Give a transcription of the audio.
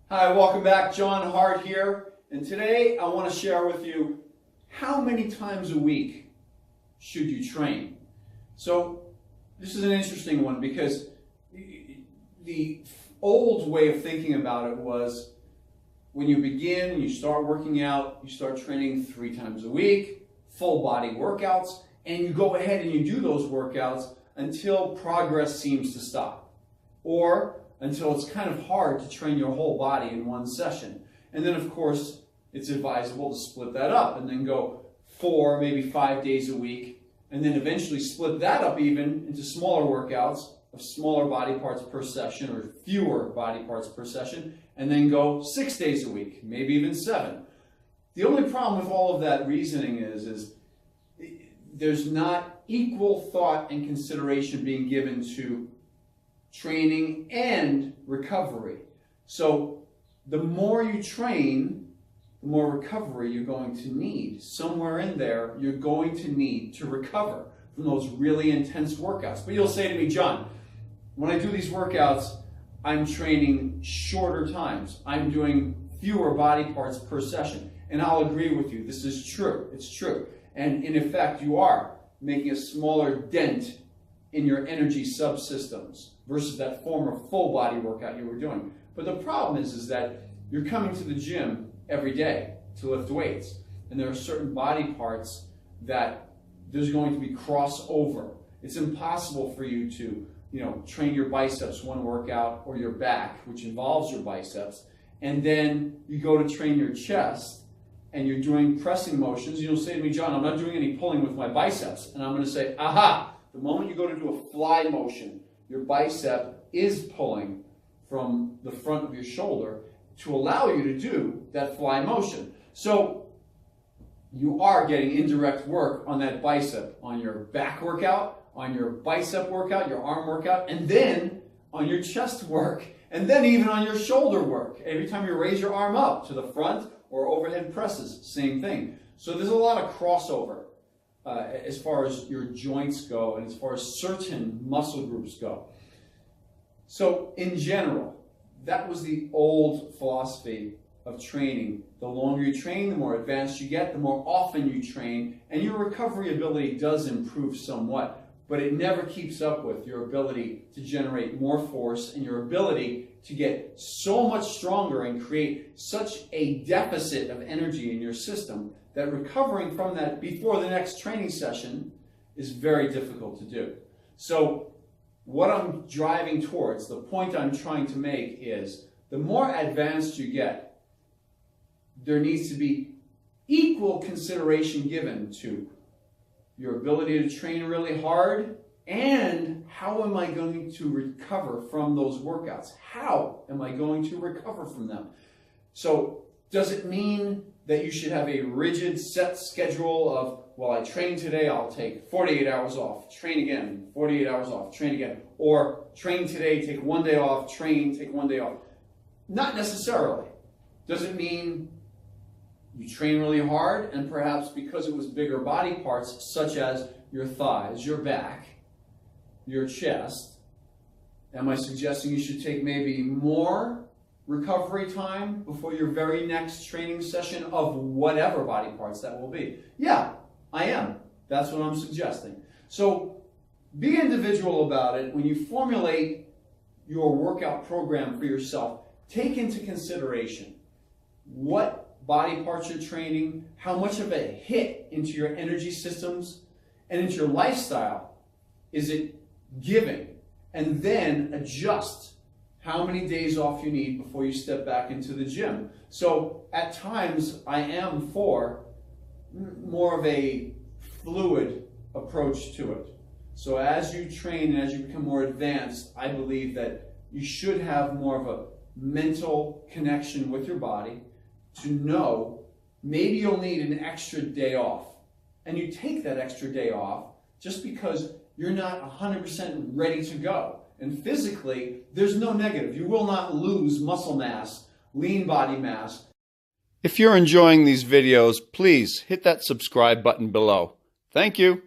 Hi, welcome back. John Hart here, and today I want to share with you how many times a week should you train. So this is an interesting one because the old way of thinking about it was when you begin, you start working out, you start training 3 times a week, full body workouts, and you go ahead and you do those workouts until progress seems to stop, or until it's kind of hard to train your whole body in one session. And then of course, it's advisable to split that up and then go 4, maybe 5 days a week, and then eventually split that up even into smaller workouts of smaller body parts per session or fewer body parts per session, and then go 6 days a week, maybe even 7. The only problem with all of that reasoning is there's not equal thought and consideration being given to training and recovery. So the more you train, the more recovery you're going to need. Somewhere in there, you're going to need to recover from those really intense workouts. But you'll say to me, John, when I do these workouts, I'm training shorter times. I'm doing fewer body parts per session. And I'll agree with you. This is true. It's true. And in effect, you are making a smaller dent in your energy subsystems versus that former full body workout you were doing. But the problem is that you're coming to the gym every day to lift weights. And there are certain body parts that there's going to be crossover. It's impossible for you to, train your biceps one workout or your back, which involves your biceps, and then you go to train your chest and you're doing pressing motions. You'll say to me, John, I'm not doing any pulling with my biceps. And I'm going to say, aha, the moment you go to do a fly motion, your bicep is pulling from the front of your shoulder to allow you to do that fly motion. So you are getting indirect work on that bicep, on your back workout, on your bicep workout, your arm workout, and then on your chest work, and then even on your shoulder work. Every time you raise your arm up to the front or overhead presses, same thing. So there's a lot of crossover as far as your joints go and as far as certain muscle groups go. So in general, that was the old philosophy of training. The longer you train, the more advanced you get, the more often you train, and your recovery ability does improve somewhat, but it never keeps up with your ability to generate more force and your ability to get so much stronger and create such a deficit of energy in your system that recovering from that before the next training session is very difficult to do. So what I'm driving towards, the point I'm trying to make is the more advanced you get, there needs to be equal consideration given to your ability to train really hard and how am I going to recover from those workouts? How am I going to recover from them? So does it mean that you should have a rigid set schedule of, well, I train today, I'll take 48 hours off, train again, 48 hours off, train again, or train today, take 1 day off, train, take 1 day off? Not necessarily. Does it mean you train really hard and perhaps because it was bigger body parts such as your thighs, your back, your chest, am I suggesting you should take maybe more recovery time before your very next training session of whatever body parts that will be? Yeah, I am. That's what I'm suggesting. So be individual about it. When you formulate your workout program for yourself, take into consideration what body parts you're training, how much of a hit into your energy systems and into your lifestyle is it giving, and then adjust how many days off you need before you step back into the gym. So at times I am for more of a fluid approach to it. So as you train and as you become more advanced, I believe that you should have more of a mental connection with your body to know maybe you'll need an extra day off. And you take that extra day off just because you're not 100% ready to go. And physically, there's no negative. You will not lose muscle mass, lean body mass. If you're enjoying these videos, please hit that subscribe button below. Thank you.